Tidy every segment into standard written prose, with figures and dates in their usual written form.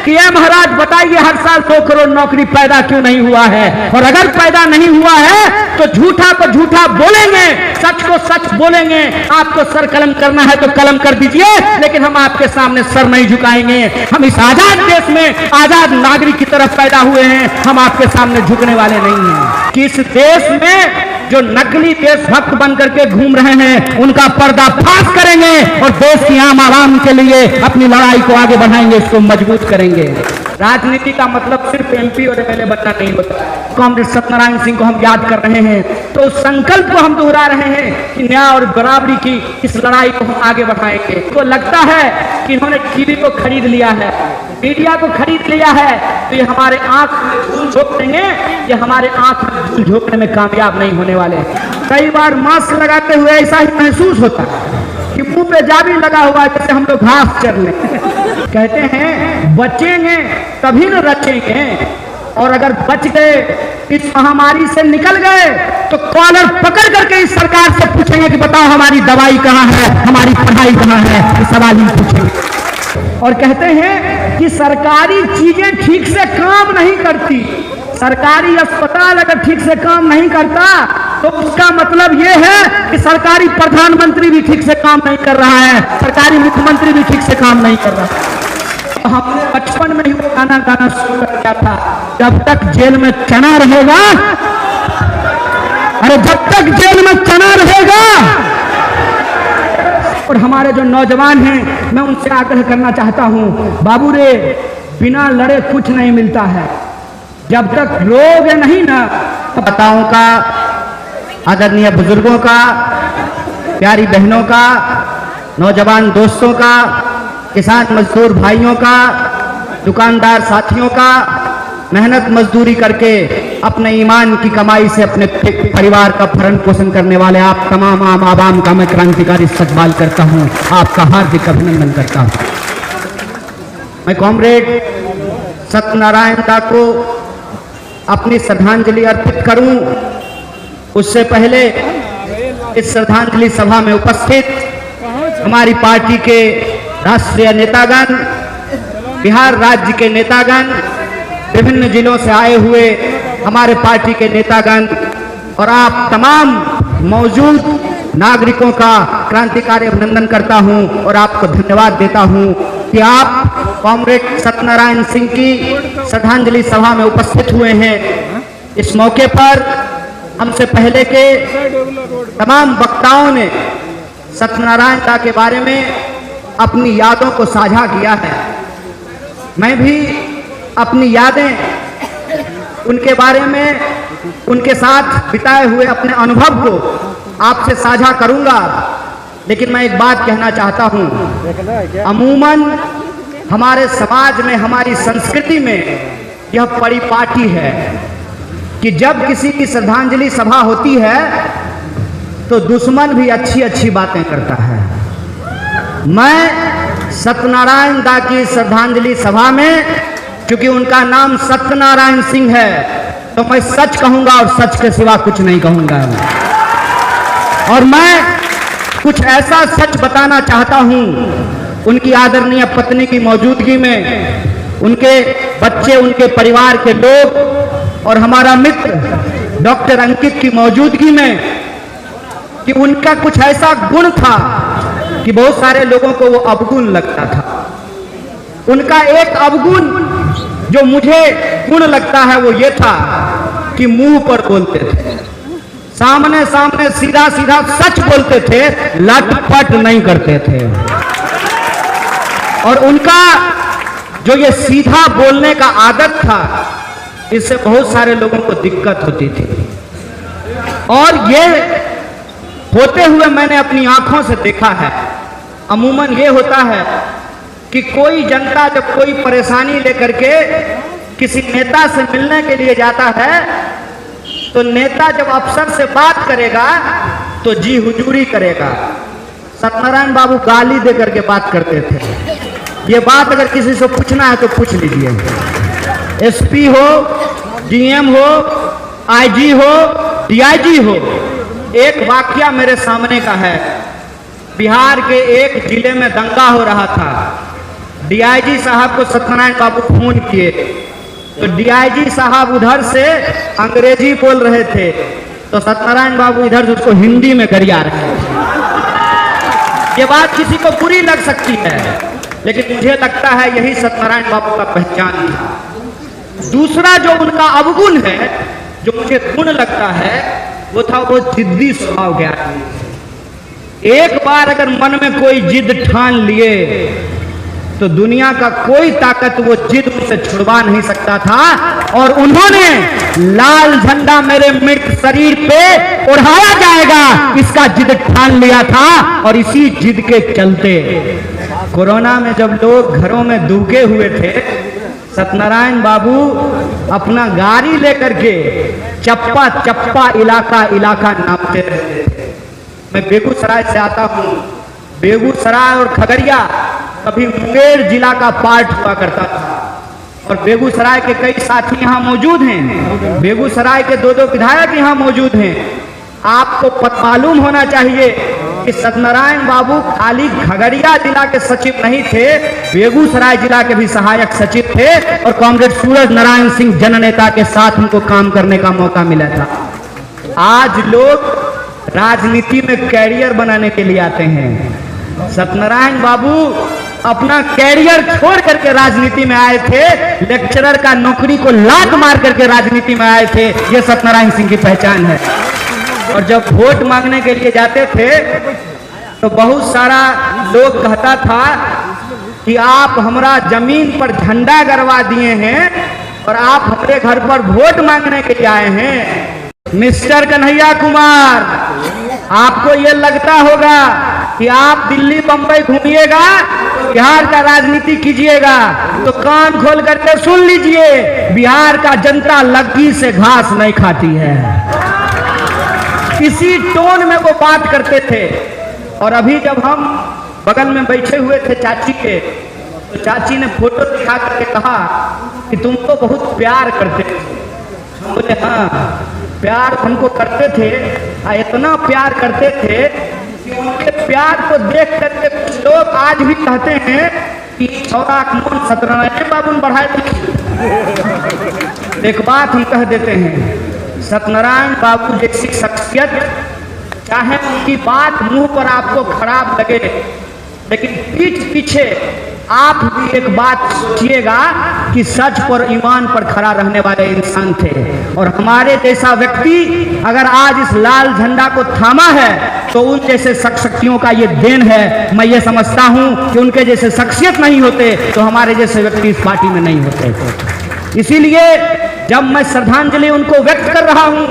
कि ये महाराज बताइए हर साल 2 करोड़ नौकरी पैदा क्यों नहीं हुआ है, और अगर पैदा नहीं हुआ है तो झूठा को झूठा बोलेंगे, सच को सच बोलेंगे। आपको सर कलम करना है तो कलम कर दीजिए, लेकिन हम आपके सामने सर नहीं झुकाएंगे। हम इस आजाद देश में आजाद नागरिक की तरफ पैदा हुए हैं, हम आपके सामने झुकने वाले नहीं हैं। कि इस देश में जो नकली देशभक्त बनकर के घूम रहे हैं उनका पर्दाफाश करेंगे और देश की आम आवाम के लिए अपनी लड़ाई को आगे बढ़ाएंगे, इसको मजबूत करेंगे। राजनीति का मतलब सिर्फ एमपी और एमएलए बनना नहीं होता। कॉमरेड सत्यनारायण सिंह को हम याद कर रहे हैं तो उस संकल्प को हम दोहरा रहे हैं कि न्याय और बराबरी की इस लड़ाई को हम आगे बढ़ाएंगे। तो लगता है कि इन्होंने टीवी को खरीद लिया है, मीडिया को खरीद लिया है, तो ये हमारे आंख में धूल झोंक देंगे, ये हमारे आंख में धूल झोंकने में कामयाब नहीं होने वाले। कई बार मास्क लगाते हुए ऐसा ही महसूस होता है कि मुंह पे जाबी लगा हुआ है, जैसे हम लोग घास चर लें। कहते हैं बचेंगे तभी न रचेंगे, और अगर बच गए, इस महामारी से निकल गए, तो कॉलर पकड़ करके इस सरकार से पूछेंगे कि बताओ हमारी दवाई कहाँ है, हमारी पढ़ाई कहाँ है, ये सवाल ही पूछेंगे। और कहते हैं कि सरकारी चीजें ठीक से काम नहीं करती। सरकारी अस्पताल अगर ठीक से काम नहीं करता तो उसका मतलब यह है कि सरकारी प्रधानमंत्री भी ठीक से काम नहीं कर रहा है, सरकारी मुख्यमंत्री भी ठीक से काम नहीं कर रहा है। हमने बचपन में ही वो गाना गाना शुरू कर दिया था, जब तक जेल में चना रहेगा, अरे जब तक जेल में चना रहेगा। और हमारे जो नौजवान हैं, मैं उनसे आग्रह करना चाहता हूं, बाबू रे, बिना लड़े कुछ नहीं मिलता है। जब तक लोग नहीं ना, माताओं का, आदरणीय बुजुर्गों का, प्यारी बहनों का, नौजवान दोस्तों का, किसान मजदूर भाइयों का, दुकानदार साथियों का, मेहनत मजदूरी करके अपने ईमान की कमाई से अपने परिवार का भरण पोषण करने वाले आप तमाम आम आवाम का मैं क्रांतिकारी इस्तकबाल करता हूं, आपका हार्दिक अभिनंदन करता हूं। मैं कॉमरेड सत्यनारायण दा को अपनी श्रद्धांजलि अर्पित करूं, उससे पहले इस श्रद्धांजलि सभा में उपस्थित हमारी पार्टी के राष्ट्रीय नेतागण, बिहार राज्य के नेतागण, विभिन्न जिलों से आए हुए हमारे पार्टी के नेतागण और आप तमाम मौजूद नागरिकों का क्रांतिकारी अभिनंदन करता हूं और आपको धन्यवाद देता हूं कि आप कॉमरेड सत्यनारायण सिंह की श्रद्धांजलि सभा में उपस्थित हुए हैं। इस मौके पर हमसे पहले के तमाम वक्ताओं ने सत्यनारायण दा के बारे में अपनी यादों को साझा किया है। मैं भी अपनी यादें, उनके बारे में, उनके साथ बिताए हुए अपने अनुभव को आपसे साझा करूंगा। लेकिन मैं एक बात कहना चाहता हूं, अमूमन हमारे समाज में, हमारी संस्कृति में यह परिपाटी है कि जब किसी की श्रद्धांजलि सभा होती है तो दुश्मन भी अच्छी अच्छी बातें करता है। मैं सत्यनारायण दा की श्रद्धांजलि सभा में, क्योंकि उनका नाम सत्यनारायण सिंह है, तो मैं सच कहूंगा और सच के सिवा कुछ नहीं कहूंगा। और मैं कुछ ऐसा सच बताना चाहता हूं, उनकी आदरणीय पत्नी की मौजूदगी में, उनके बच्चे, उनके परिवार के लोग और हमारा मित्र डॉक्टर अंकित की मौजूदगी में, कि उनका कुछ ऐसा गुण था कि बहुत सारे लोगों को वो अवगुण लगता था। उनका एक अवगुण जो मुझे गुण लगता है वो ये था कि मुंह पर बोलते थे, सामने सामने सीधा सीधा सच बोलते थे, लटपट नहीं करते थे। और उनका जो ये सीधा बोलने का आदत था, इससे बहुत सारे लोगों को दिक्कत होती थी। और ये होते हुए मैंने अपनी आंखों से देखा है। अमूमन ये होता है कि कोई जनता जब कोई परेशानी लेकर के किसी नेता से मिलने के लिए जाता है, तो नेता जब अफसर से बात करेगा तो जी हुजूरी करेगा। सत्यनारायण बाबू गाली दे करके बात करते थे। ये बात अगर किसी से पूछना है तो पूछ लीजिए, एसपी हो, डीएम हो, आईजी हो, डीआईजी हो। एक वाकया मेरे सामने का है। बिहार के एक जिले में दंगा हो रहा था। डीआईजी साहब को सत्यनारायण बाबू फोन किए, तो डीआईजी साहब उधर से अंग्रेजी बोल रहे थे, तो सत्यनारायण बाबू इधर से उसको हिंदी में गरिया रहे थे। ये बात किसी को बुरी लग सकती है, लेकिन मुझे लगता है यही सत्यनारायण बाबू का पहचान था। दूसरा जो उनका अवगुण है, जो मुझे गुण लगता है, वो था वो जिद्दी स्वभाव ज्ञान। एक बार अगर मन में कोई जिद ठान लिए तो दुनिया का कोई ताकत वो जिद उनसे छुड़वा नहीं सकता था। और उन्होंने लाल झंडा मेरे मृत शरीर पे उड़ाया जाएगा, इसका जिद ठान लिया था। और इसी जिद के चलते कोरोना में जब लोग घरों में दुबके हुए थे, सत्यनारायण बाबू अपना गाड़ी लेकर के चप्पा चप्पा इलाका इलाका नापते रहते थे। मैं बेगूसराय से आता हूँ। बेगूसराय और खगड़िया कभी मुंगेर जिला का पार्ट हुआ करता था, और बेगूसराय के कई साथी यहाँ मौजूद हैं। बेगूसराय के दो विधायक यहाँ मौजूद हैं। आपको मालूम होना चाहिए कि सत्यनारायण बाबू खाली खगड़िया जिला के सचिव नहीं थे, बेगूसराय जिला के भी सहायक सचिव थे, और कॉमरेड सूरज नारायण सिंह जननेता के साथ उनको काम करने का मौका मिला था। आज लोग राजनीति में कैरियर बनाने के लिए आते हैं। सत्यनारायण बाबू अपना कैरियर छोड़ करके राजनीति में आए थे, लेक्चरर का नौकरी को लात मार करके राजनीति में आए थे। ये सत्यनारायण सिंह की पहचान है। और जब वोट मांगने के लिए जाते थे तो बहुत सारा लोग कहता था कि आप हमारा जमीन पर झंडा गड़वा दिए हैं और आप हमारे घर पर वोट मांगने के लिए आए हैं। मिस्टर कन्हैया कुमार, आपको ये लगता होगा कि आप दिल्ली बंबई घूमिएगा, बिहार का राजनीति कीजिएगा, तो कान खोल करके सुन लीजिए, बिहार का जनता लग्गी से घास नहीं खाती है। इसी टोन में वो बात करते थे। और अभी जब हम बगल में बैठे हुए थे चाची के, तो चाची ने फोटो दिखा करके कहा कि तुम तो बहुत प्यार करते थे। हम बोले हाँ, प्यार हमको करते थे, इतना प्यार करते थे कि उनके प्यार को देख करके कुछ लोग आज भी कहते हैं कि छोरा कौन सत्यनारायण बाबू ने बढ़ाए थे। एक बात हम कह देते हैं, सत्यनारायण बाबू जैसी शख्सियत, चाहे उनकी बात मुंह पर आपको खराब लगे, लेकिन पीठ पीछे आप भी एक बात सोचिएगा कि सच पर ईमान पर खड़ा रहने वाले इंसान थे। और हमारे जैसा व्यक्ति अगर आज इस लाल झंडा को थामा है तो उन जैसे शख्सियतों का ये देन है। मैं ये समझता हूं कि उनके जैसे शख्सियत नहीं होते तो हमारे जैसे व्यक्ति इस पार्टी में नहीं होते। इसीलिए जब मैं श्रद्धांजलि उनको व्यक्त कर रहा हूं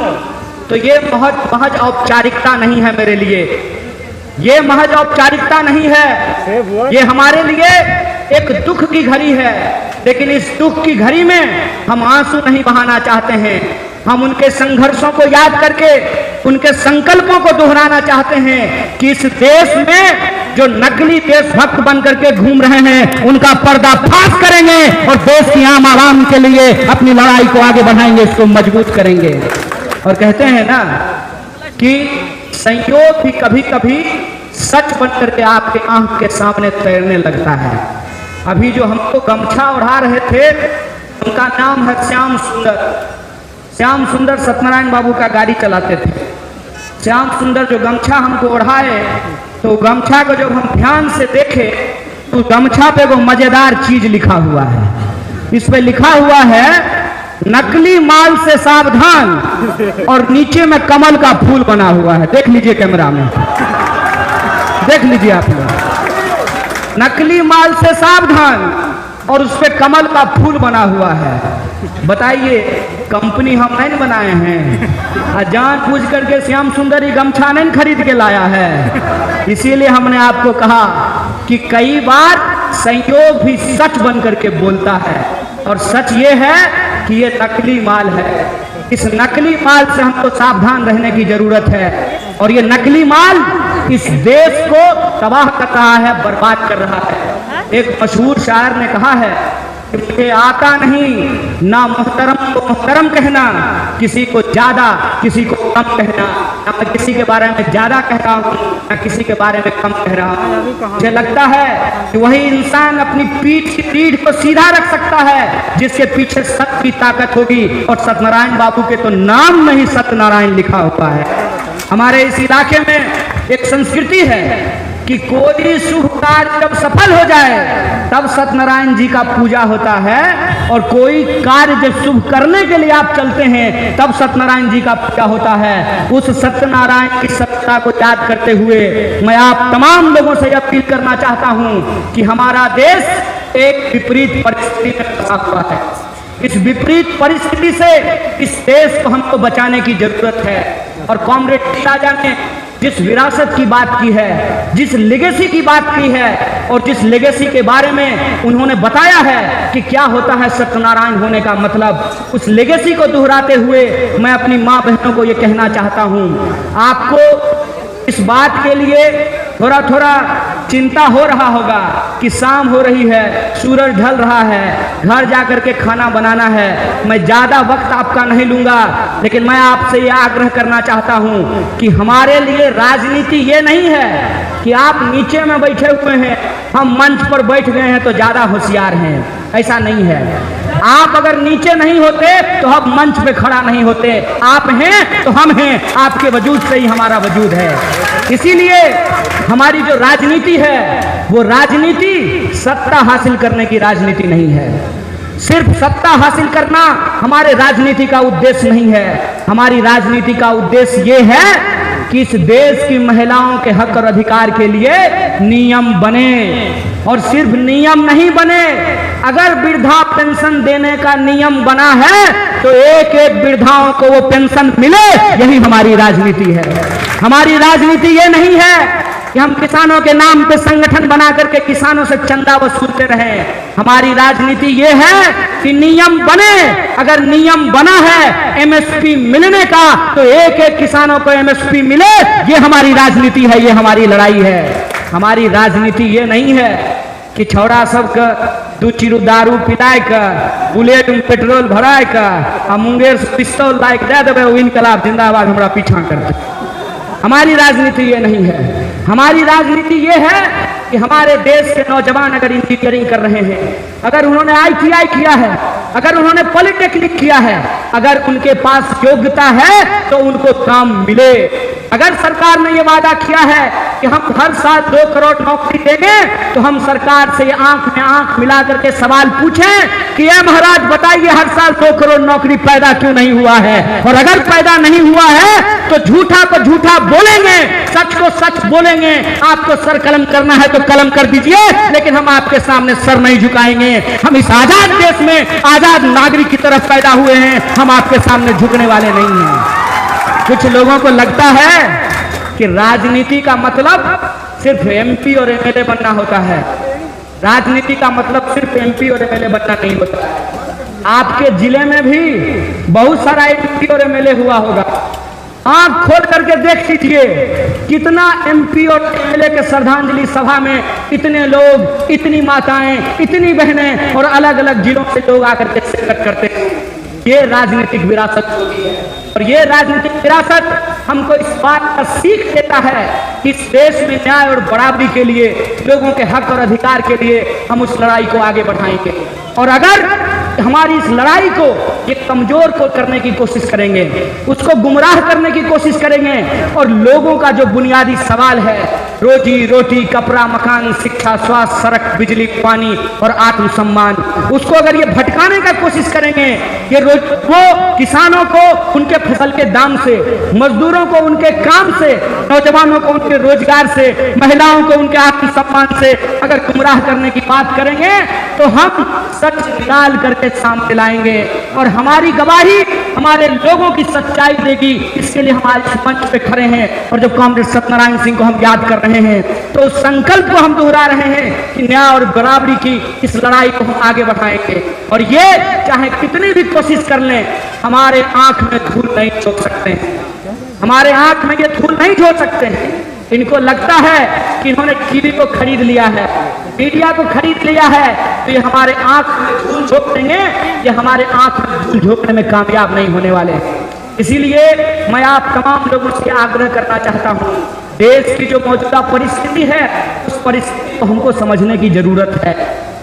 तो ये महज औपचारिकता नहीं है मेरे लिए, ये महज औपचारिकता नहीं है, ये हमारे लिए एक दुख की घड़ी है। लेकिन इस दुख की घड़ी में हम आंसू नहीं बहाना चाहते हैं। हम उनके संघर्षों को याद करके उनके संकल्पों को दोहराना चाहते हैं कि इस देश में जो नकली देशभक्त बन करके घूम रहे हैं उनका पर्दाफाश करेंगे और देश की आम आवाम के लिए अपनी लड़ाई को आगे बढ़ाएंगे, इसको मजबूत करेंगे। और कहते हैं ना कि संयोग भी कभी कभी सच बन करके आपके आंख के सामने तैरने लगता है। अभी जो हमको गमछा उड़ा रहे थे उनका नाम है श्याम सुंदर। श्याम सुंदर सत्यनारायण बाबू का गाड़ी चलाते थे। श्याम सुंदर जो गमछा हमको उड़ाए, तो गमछा को जब हम ध्यान से देखे तो गमछा पे वो मजेदार चीज लिखा हुआ है। इस पे लिखा हुआ है नकली माल से सावधान, और नीचे में कमल का फूल बना हुआ है। देख लीजिए कैमरा में, देख लीजिए आप लोग, नकली माल से सावधान और उस पे कमल का फूल बना हुआ है। बताइए, कंपनी हम नहीं बनाए हैं, जान पूछ करके श्याम सुंदरी गमछा नहीं खरीद के लाया है। इसीलिए हमने आपको कहा कि कई बार संयोग भी सच बन करके बोलता है, और सच ये है कि ये नकली माल है। इस नकली माल से हमको सावधान रहने की जरूरत है। और ये नकली माल इस देश को तबाह कर रहा है, बर्बाद कर रहा है। एक मशहूर शायर ने कहा है कि मुझे आता नहीं ना मुहतरम को मुहतरम कहना, किसी को ज्यादा किसी को कम कहना, ना मैं किसी के बारे में ज्यादा कह रहा हूँ ना किसी के बारे में कम कह रहा हूँ। मुझे लगता है कि वही इंसान अपनी पीठ की रीढ़ को सीधा रख सकता है जिसके पीछे सत्य की ताकत होगी। और सत्यनारायण बाबू के तो नाम में ही सत्यनारायण लिखा हुआ है। हमारे इस इलाके में एक संस्कृति है कि कोई शुभ कार्य जब सफल हो जाए तब सत्यनारायण जी का पूजा होता है, और कोई कार्य जब शुभ करने के लिए आप चलते हैं तब सत्यनारायण जी का पूजा होता है। उस सत्यनारायण की सत्ता को याद करते हुए मैं आप तमाम लोगों से अपील करना चाहता हूं कि हमारा देश एक विपरीत परिस्थिति में फंसा हुआ है। इस विपरीत परिस्थिति से इस देश को हमको बचाने की जरूरत है। और कॉमरेड राजा ने जिस विरासत की बात की है, जिस लेगेसी की बात की है, और जिस लेगेसी के बारे में उन्होंने बताया है कि क्या होता है सत्यनारायण होने का मतलब, उस लेगेसी को दोहराते हुए मैं अपनी माँ बहनों को ये कहना चाहता हूँ, आपको इस बात के लिए थोड़ा थोड़ा चिंता हो रहा होगा कि शाम हो रही है, सूरज ढल रहा है, घर जाकर के खाना बनाना है। मैं ज़्यादा वक्त आपका नहीं लूँगा, लेकिन मैं आपसे ये आग्रह करना चाहता हूँ कि हमारे लिए राजनीति ये नहीं है कि आप नीचे में बैठे हुए हैं, हम मंच पर बैठ गए हैं तो ज़्यादा होशियार हैं। ऐसा नहीं है। आप अगर नीचे नहीं होते तो हम मंच पे खड़ा नहीं होते। आप हैं तो हम हैं, आपके वजूद से ही हमारा वजूद है। इसीलिए हमारी जो राजनीति है वो राजनीति सत्ता हासिल करने की राजनीति नहीं है। सिर्फ सत्ता हासिल करना हमारे राजनीति का उद्देश्य नहीं है। हमारी राजनीति का उद्देश्य ये है कि इस देश की महिलाओं के हक और अधिकार के लिए नियम बने, और सिर्फ नियम नहीं बने, अगर वृद्धा पेंशन देने का नियम बना है तो एक एक वृद्धाओं को वो पेंशन मिले। यही हमारी राजनीति है। हमारी राजनीति ये नहीं है कि हम किसानों के नाम पे संगठन बना करके किसानों से चंदा वसूलते रहें। हमारी राजनीति ये है कि नियम बने, अगर नियम बना है एमएसपी मिलने का तो एक एक किसानों को एमएसपी मिले। ये हमारी राजनीति है, ये हमारी लड़ाई है। हमारी राजनीति ये नहीं है कि छौड़ा सबका दू चिरू दारू पिलाय का, बुलेट में पेट्रोल भराय का, आ मुंगेर से पिस्तौल लाइक दे देवे इनकलाब जिंदाबाद हमरा पीछा करते। हमारी राजनीति ये नहीं है। हमारी राजनीति ये है कि हमारे देश के नौजवान अगर इंजीनियरिंग कर रहे हैं, अगर उन्होंने आईटीआई किया है, अगर उन्होंने पॉलिटेक्निक किया है, अगर उनके पास योग्यता है तो उनको काम मिले। अगर सरकार ने ये वादा किया है कि हम हर साल 2 करोड़ नौकरी देंगे तो हम सरकार से आंख में आंख मिला करके सवाल पूछें कि ये महाराज बताइए हर साल 2 करोड़ नौकरी पैदा क्यों नहीं हुआ है। और अगर पैदा नहीं हुआ है तो झूठा को झूठा बोलेंगे, सच को सच बोलेंगे। आपको सर कलम करना है तो कलम कर दीजिए, लेकिन हम आपके सामने सर नहीं झुकाएंगे। हम इस आजाद देश में आजाद नागरिक की तरफ पैदा हुए हैं, हम आपके सामने झुकने वाले नहीं हैं। कुछ लोगों को लगता है कि राजनीति का मतलब सिर्फ एमपी और एमएलए बनना होता है। राजनीति का मतलब सिर्फ एमपी और एमएलए बनना नहीं होता है। आपके जिले में भी बहुत सारा एमपी और एमएलए हुआ होगा। आंख खोल करके देख लीजिए कितना एमपी और एमएलए के श्रद्धांजलि सभा में इतने लोग, इतनी माताएं, इतनी बहनें और अलग अलग जिलों से लोग आकर के शिरकत करते हैं। ये राजनीतिक विरासत होती है, और ये राजनीतिक विरासत हमको इस बात का सीख देता है कि इस देश में न्याय और बराबरी के लिए, लोगों के हक और अधिकार के लिए हम उस लड़ाई को आगे बढ़ाएंगे। और अगर हमारी इस लड़ाई को ये कमजोर को करने की कोशिश करेंगे, उसको गुमराह करने की कोशिश करेंगे, और लोगों का जो बुनियादी सवाल है रोजी रोटी, कपड़ा, मकान, शिक्षा, स्वास्थ्य, सड़क, बिजली, पानी और आत्मसम्मान, उसको अगर ये भटकाने का कोशिश करेंगे, ये वो किसानों को उनके फसल के दाम से, मजदूरों को उनके काम से, नौजवानों को उनके रोजगार से, महिलाओं को उनके आत्मसम्मान से अगर गुमराह करने की बात करेंगे तो हम सच निकाल करके सामने लाएंगे, और हमारी गवाही हमारे लोगों की सच्चाई देगी। इसके लिए हमारे मंच पे खड़े हैं, और जब कॉमरेड सत्यनारायण सिंह को हम याद कर रहे हैं तो उस संकल्प को हम दोहरा रहे हैं कि न्याय और बराबरी की इस लड़ाई को हम आगे बढ़ाएंगे। और ये चाहे कितनी भी कोशिश कर लें, हमारे आंख में धूल नहीं झोंक सकते हैं, हमारे आंख में ये धूल नहीं झोंक सकते हैं। इनको लगता है कि इन्होंने टीवी को खरीद लिया है, मीडिया को खरीद लिया है तो ये हमारे आंख में धूल झोंक देंगे, ये हमारे आंख में धूल झोंकने में कामयाब नहीं होने वाले। इसीलिए मैं आप तमाम लोगों से आग्रह करना चाहता हूँ, देश की जो मौजूदा परिस्थिति है उस परिस्थिति को हमको समझने की जरूरत है,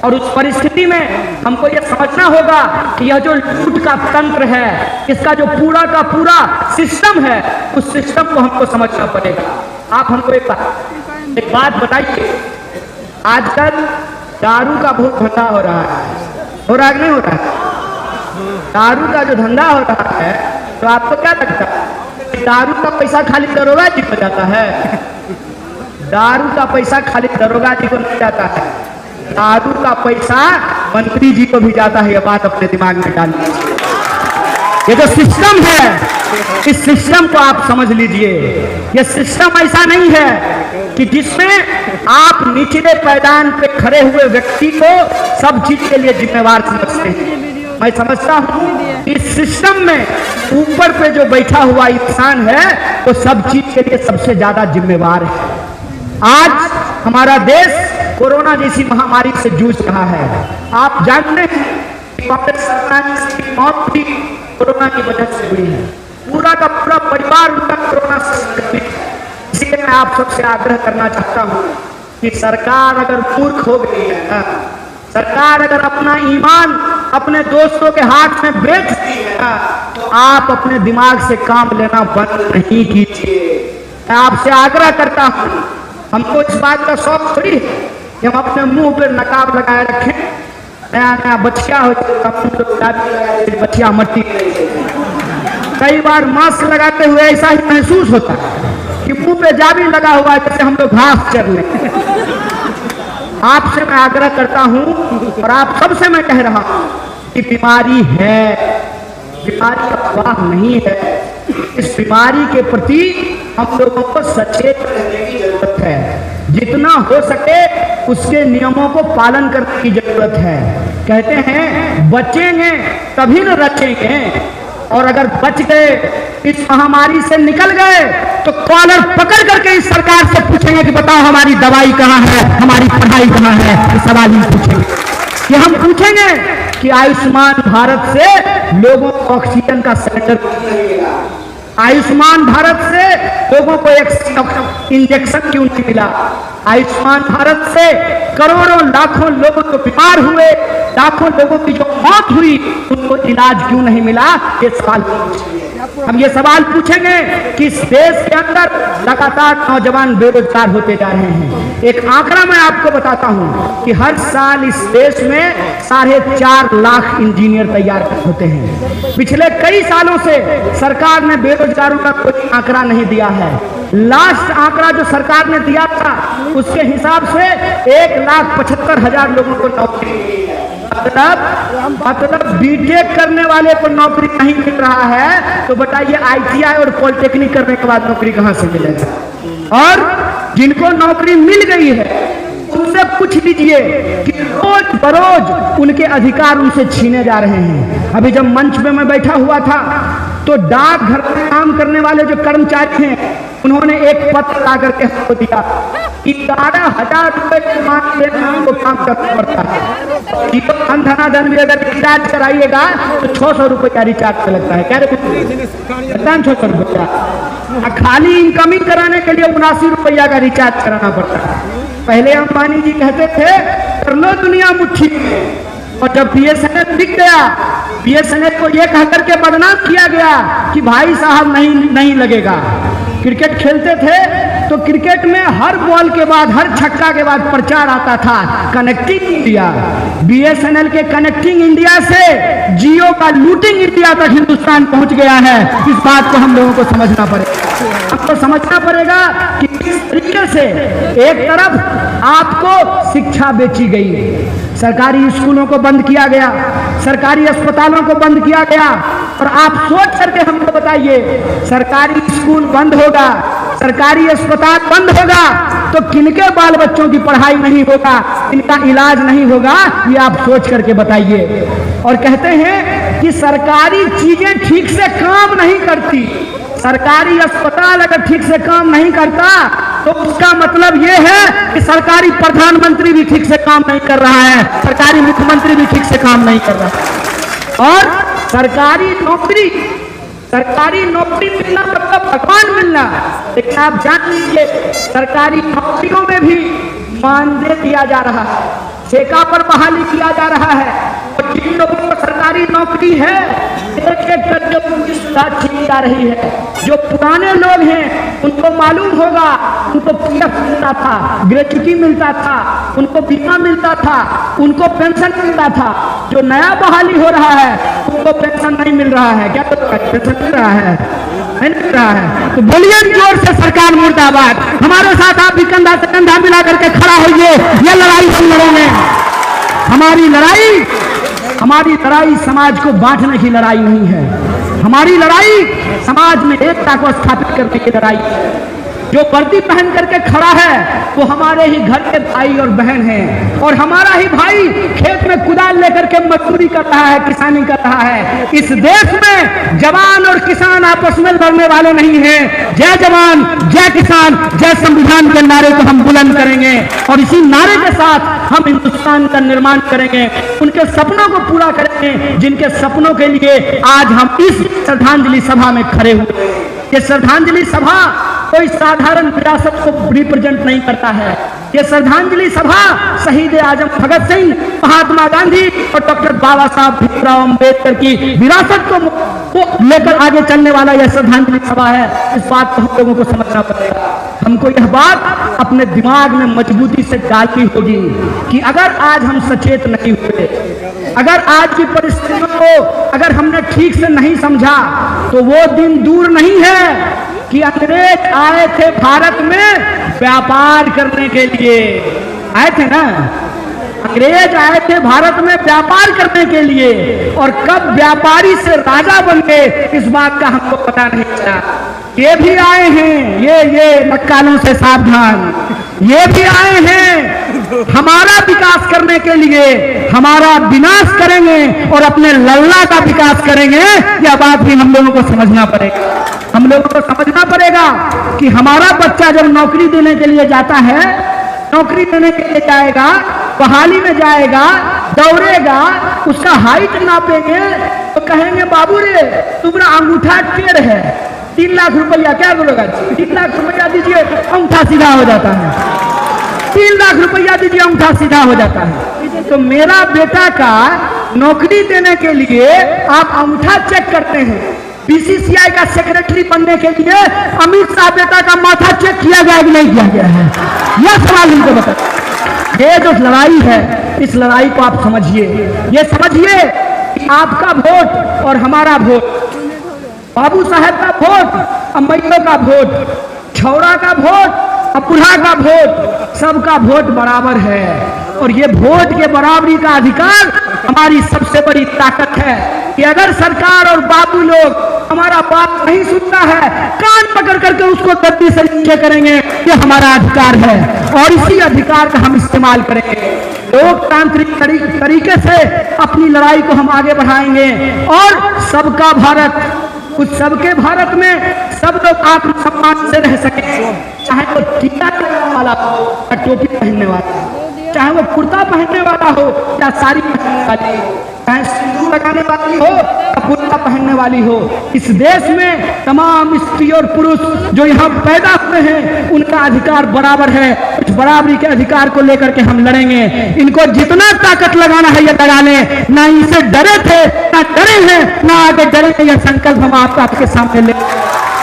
और उस परिस्थिति में हमको यह समझना होगा कि यह जो लूट का तंत्र है, इसका जो पूरा का पूरा सिस्टम है, उस सिस्टम को हमको समझना पड़ेगा। आप हमको एक बात बताइए, आजकल दारू का बहुत धंधा हो रहा है, हो रहा है नहीं हो रहा है? दारू का जो धंधा हो रहा है, तो आपको क्या लगता है दारू का पैसा खाली दरोगा जी को जाता है? दारू का पैसा खाली दरोगा जी को नहीं जाता है, दारू का पैसा मंत्री जी को भी जाता है। यह बात अपने दिमाग में डाल लीजिए। ये जो सिस्टम है, इस सिस्टम को आप समझ लीजिए। यह सिस्टम ऐसा नहीं है कि जिसमें आप निचले पायदान पे खड़े हुए व्यक्ति को सब चीज के लिए जिम्मेवार समझते हैं। मैं समझता हूँ इस सिस्टम में ऊपर पे जो बैठा हुआ इंसान है वो सब चीज के लिए सबसे ज्यादा जिम्मेवार है। आज हमारा देश कोरोना जैसी महामारी से जूझ रहा है। आप जानते हैं कि कांग्रेस सरकार की मौत भी कोरोना की वजह से हुई है, पूरा का पूरा परिवार उनका कोरोना से संक्रमित है। इसलिए मैं आप सबसे आग्रह करना चाहता हूँ कि सरकार अगर मूर्ख हो गई है, सरकार अगर अपना ईमान अपने दोस्तों के हाथ में बेच दी है, तो आप अपने दिमाग से काम लेना बंद नहीं कीजिए। मैं आपसे आग्रह करता हूँ, हमको इस बात का शौक थोड़ी है कि हम अपने मुंह पर नकाब लगाए रखें, नया नया बचिया हो बचिया मट्टी। कई बार मास्क लगाते हुए ऐसा ही महसूस होता है कि मुंह पे जाबी लगा हुआ है, जैसे हम लोग घास चर लें। आपसे मैं आग्रह करता हूं और आप सबसे मैं कह रहा हूं कि बीमारी है, बीमारी अफवाह नहीं है। इस बीमारी के प्रति हम लोगों को सचेत रहने की जरूरत है। जितना हो सके उसके नियमों को पालन करने की जरूरत है। कहते हैं बचेंगे तभी न रचेंगे, और अगर बच गए, इस महामारी से निकल गए, तो कॉलर पकड़ करके इस सरकार से पूछेंगे कि बताओ हमारी दवाई कहाँ है, हमारी पढ़ाई कहाँ है। ये सवाल ही पूछेंगे कि हम पूछेंगे कि आयुष्मान भारत से लोगों को ऑक्सीजन का सिलेंडर, आयुष्मान भारत से लोगों को एक इंजेक्शन क्यों नहीं मिला, आयुष्मान भारत से करोड़ों लाखों लोग तो बीमार हुए, लाखों लोगों की जो मौत हुई उनको इलाज क्यों नहीं मिला। ये सवाल हम ये सवाल पूछेंगे कि इस देश के अंदर लगातार नौजवान बेरोजगार होते जा रहे हैं। एक आंकड़ा मैं आपको बताता हूं कि हर साल इस देश में 4.5 लाख इंजीनियर तैयार होते हैं। पिछले कई सालों से सरकार ने बेरोजगारों का कोई आंकड़ा नहीं दिया है। लास्ट आंकड़ा जो सरकार ने दिया था उसके हिसाब से 1,75,000 लोगों को नौकरी मिली है। मतलब बीटेक करने वाले को नौकरी नहीं मिल रहा है, तो बताइए आईटीआई और पॉलिटेक्निक करने के बाद नौकरी कहां से मिलेगा। और जिनको नौकरी मिल गई है उनसे पूछ लीजिए कि रोज बरोज उनके अधिकार उनसे छीने जा रहे हैं। अभी जब मंच पे मैं बैठा हुआ था तो डाकघर में काम करने वाले जो कर्मचारी हैं उन्होंने एक पत्र ला करके हमको दिया कि 12,000 रुपए की मांग लेकर हमको काम करना पड़ता है। जीवन धनाधन भी अगर रिचार्ज कराइएगा तो 600 रुपए का रिचार्ज लगता है। क्या रे 600 रुपया खाली इनकमिंग कराने के लिए 79 रुपया का रिचार्ज कराना पड़ता है। पहले अंबानी जी कहते थे कर लो दुनिया मुट्ठी में, और जब बीएसएनएल बिक गया, बीएसएनएल को यह कहकर के बदनाम किया गया कि भाई साहब नहीं लगेगा। क्रिकेट खेलते थे तो क्रिकेट में हर बॉल के बाद, हर छक्का के बाद प्रचार आता था कनेक्टिंग इंडिया। बीएसएनएल के कनेक्टिंग इंडिया से जियो का लूटिंग इंडिया तक हिंदुस्तान पहुंच गया है। इस बात को हम लोगों को समझना पड़ेगा। आपको समझना पड़ेगा कि किस तरीके से एक तरफ आपको शिक्षा बेची गई, सरकारी स्कूलों को बंद किया गया, सरकारी अस्पतालों को बंद किया गया, और आप सोच करके हमको बताइए सरकारी स्कूल बंद होगा, सरकारी अस्पताल बंद होगा तो किनके बाल बच्चों की पढ़ाई नहीं होगा, इनका इलाज नहीं होगा, ये आप सोच करके बताइए। और कहते हैं कि सरकारी चीजें ठीक से काम नहीं करती, सरकारी अस्पताल अगर ठीक से काम नहीं करता तो उसका मतलब ये है कि सरकारी प्रधानमंत्री भी ठीक से काम नहीं कर रहा है, सरकारी मुख्यमंत्री भी ठीक से काम नहीं कर रहा है। और सरकारी नौकरी मिलना मतलब भगवान मिलना। लेकिन आप जान लीजिए सरकारी नौकरियों में भी मानदेय दिया जा रहा है, ठेका पर बहाली किया जा रहा है। और जिन लोगों को सरकारी नौकरी है एक एक करके उनकी सुविधा छीनी जा रही है। जो पुराने लोग हैं उनको मालूम होगा, उनको पीएफ मिलता था, ग्रेच्युटी मिलता था, उनको बीमा मिलता था, उनको पेंशन मिलता था। जो नया बहाली हो रहा है उनको पेंशन नहीं मिल रहा है। क्या पेंशन मिल रहा है? नहीं मिल रहा है। तो बोलिए जोर से सरकार मुर्दाबाद। हमारे साथ आप भी कंधा से कंधा मिला करके खड़ा होइए। ये लड़ाई हम लड़ेंगे। हमारी लड़ाई समाज को बांटने की लड़ाई नहीं है। हमारी लड़ाई समाज में एकता को स्थापित करने की लड़ाई है। जो वर्दी पहन करके खड़ा है वो हमारे ही घर के भाई और बहन हैं। और हमारा ही भाई खेत में कुदाल लेकर के मजदूरी कर रहा है, किसानी कर रहा है। इस देश में जवान और किसान आपस में लड़ने वाले नहीं हैं। जय जवान, जय किसान, जय संविधान के नारे को हम बुलंद करेंगे और इसी नारे के साथ हम हिंदुस्तान का निर्माण करेंगे, उनके सपनों को पूरा करेंगे जिनके सपनों के लिए आज हम इस श्रद्धांजलि सभा में खड़े हुए। ये श्रद्धांजलि सभा कोई साधारण विरासत को रिप्रेजेंट नहीं करता है। ये श्रद्धांजलि सभा शहीद आजम भगत सिंह, महात्मा गांधी और डॉक्टर बाबा साहब भीमराव अम्बेडकर की विरासत को लेकर आगे चलने वाला यह श्रद्धांजलि सभा है। इस बात को हम लोगों को समझना पड़ेगा। हमको यह बात अपने दिमाग में मजबूती से डालनी होगी कि अगर आज हम सचेत नहीं हुए, अगर आज की परिस्थितियों को अगर हमने ठीक से नहीं समझा, तो वो दिन दूर नहीं है कि अंग्रेज आए थे भारत में व्यापार करने के लिए। आए थे ना, अंग्रेज आए थे भारत में व्यापार करने के लिए। और कब व्यापारी से राजा बन गए इस बात का हमको पता नहीं चला। ये भी आए हैं, ये नक्कालों से सावधान, ये भी आए हैं हमारा विकास करने के लिए। हमारा विनाश करेंगे और अपने लल्ला का विकास करेंगे। यह बात भी हम लोगों को समझना पड़ेगा। हम लोगों को समझना पड़ेगा कि हमारा बच्चा जब नौकरी देने के लिए जाता है, नौकरी देने के लिए जाएगा, बहाली में जाएगा, दौड़ेगा, उसका हाइट नापेंगे तो कहेंगे बाबू रे तुम्हारा अंगूठा टेढ़ है, 3 लाख रुपया क्या बोलेगा? 3 लाख रुपया दीजिए, अंगूठा सीधा हो जाता है। 3 लाख रुपया दीजिए, अंगूठा सीधा हो जाता है। तो मेरा बेटा का नौकरी देने के लिए आप अंगूठा चेक करते हैं। बीसीसीआई का सेक्रेटरी बनने के लिए अमित शाह बेटा का माथा चेक किया गया कि नहीं किया गया है? यह सवाल इनको बताइए। ये जो लड़ाई है, इस लड़ाई को आप समझिए। ये समझिए कि आपका वोट और हमारा वोट, बाबू साहब का वोट, अम्बैयों का वोट, छौड़ा का वोट, बुढ़ा का वोट, सबका वोट बराबर है। और ये वोट के बराबरी का अधिकार हमारी सबसे बड़ी ताकत है कि अगर सरकार और बाबू लोग हमारा बात नहीं सुनता है, कान पकड़ करके उसको गद्दी से नीचे करेंगे। ये हमारा अधिकार है और इसी अधिकार का हम इस्तेमाल करेंगे। लोकतांत्रिक तरीके से अपनी लड़ाई को हम आगे बढ़ाएंगे और सबका भारत, कुछ सबके भारत में सब लोग आत्मसम्मान से रह सके। चाहे वो टीका लगाने वाला हो या टोपी पहनने वाला, चाहे वो कुर्ता पहनने वाला हो या साड़ी पहनने वाली, चाहे सिंदूर लगाने वाली हो या कुर्ता पहनने वाली हो। इस देश में तमाम स्त्री और पुरुष जो यहाँ पैदा हुए हैं उनका अधिकार बराबर है। इस बराबरी के अधिकार को लेकर के हम लड़ेंगे। इनको जितना ताकत लगाना है ये लगा लें। ना इनसे डरे थे, ना डरे हैं, ना आगे डरेंगे। यह संकल्प हम आपके सामने ले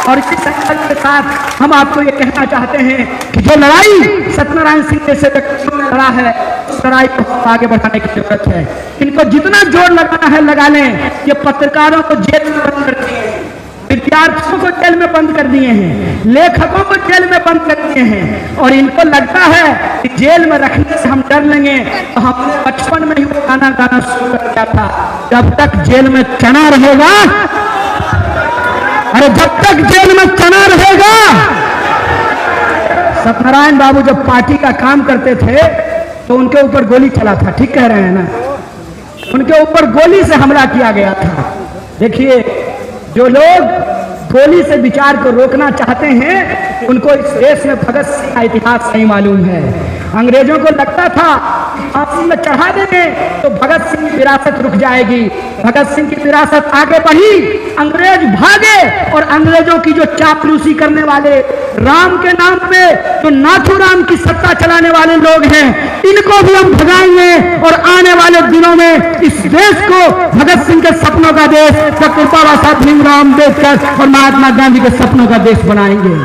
और इसी संकल्प के साथ हम आपको ये कहना चाहते हैं कि जो लड़ाई सत्यनारायण सिंह जैसे व्यक्तियों ने लड़ा है, उस लड़ाई को आगे बढ़ाने की जरूरत है। इनको जितना जोर लगाना है लगा लें। ये पत्रकारों को जेल में बंद कर दिए हैं, विद्यार्थियों को जेल में बंद कर दिए हैं, लेखकों को जेल में बंद कर दिए हैं। और इनको लगता है कि जेल में रखने से हम डर लेंगे। तो हमने बचपन में ही वो गाना गाना शुरू कर दिया था, जब तक जेल में चना रहेगा, अरे जब तक जेल में चना रहेगा। सत्यनारायण बाबू जब पार्टी का काम करते थे तो उनके ऊपर गोली चला था। ठीक कह रहे हैं ना? उनके ऊपर गोली से हमला किया गया था। देखिए, जो लोग गोली से विचार को रोकना चाहते हैं, उनको इस देश में भगत सिंह का इतिहास नहीं मालूम है। अंग्रेजों को लगता था फांसी में चढ़ा देंगे तो भगत सिंह की विरासत रुक जाएगी। भगत सिंह की विरासत आगे बढ़ी, अंग्रेज भागे और अंग्रेजों की जो चापलूसी करने वाले, राम के नाम पे जो नाथूराम की सत्ता चलाने वाले लोग हैं, इनको भी हम भगाएंगे और आने वाले दिनों में इस देश को भगत सिंह के सपनों का देश, डॉक्टर बाबा साहब भीमराव अम्बेडकर और महात्मा गांधी के सपनों का देश बनाएंगे।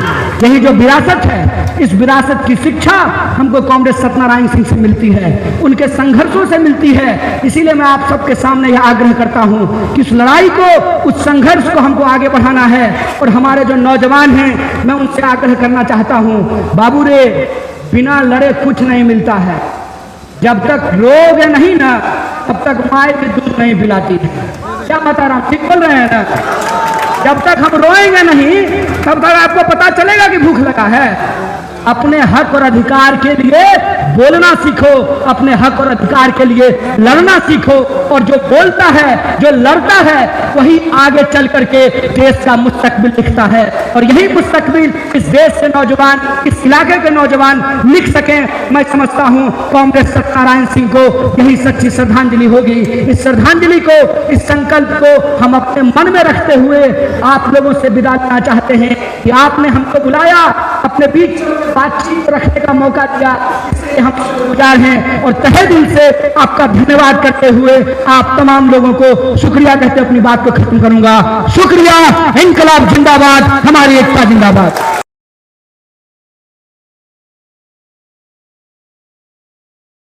यही जो विरासत है, इस विरासत की शिक्षा हमको कॉमरेड सत्यनारायण सिंह से मिलती है, उनके संघर्षों से मिलती है। इसीलिए मैं आप सबके सामने यह आग्रह करता हूं कि उस लड़ाई को, उस संघर्ष को हमको आगे बढ़ाना है। और हमारे जो नौजवान हैं, मैं उनसे आग्रह करना चाहता हूं, बाबू रे, बिना लड़े कुछ नहीं मिलता है। जब तक रोगे नहीं ना, तब तक माए भी दूध नहीं पिलाती है। क्या बता रहा हूं, ठीक बोल रहे हैं ना? जब तक हम रोएंगे नहीं, तब तक आपको पता चलेगा कि भूख लगा है। अपने हक और अधिकार के लिए बोलना सीखो, अपने हक और अधिकार के लिए लड़ना सीखो। और जो बोलता है, जो लड़ता है, वही आगे चल करके देश का मुस्तकबिल लिखता है। और यही मुस्तकबिल इस देश से नौजवान, इस इलाके के नौजवान लिख सकें, मैं समझता हूं कॉमरेड सत्यनारायण सिंह को यही सच्ची श्रद्धांजलि होगी। इस श्रद्धांजलि को, इस संकल्प को हम अपने मन में रखते हुए आप लोगों से विदा लेना चाहते हैं कि आपने हमको बुलाया, अपने बीच बातचीत रखने का मौका दिया, इसलिए हम शुक्रगुजार हैं। और तहे दिल से आपका धन्यवाद करते हुए आप तमाम लोगों को शुक्रिया कहते अपनी बात को खत्म करूंगा। शुक्रिया। इंकलाब जिंदाबाद, हमारी एकता जिंदाबाद।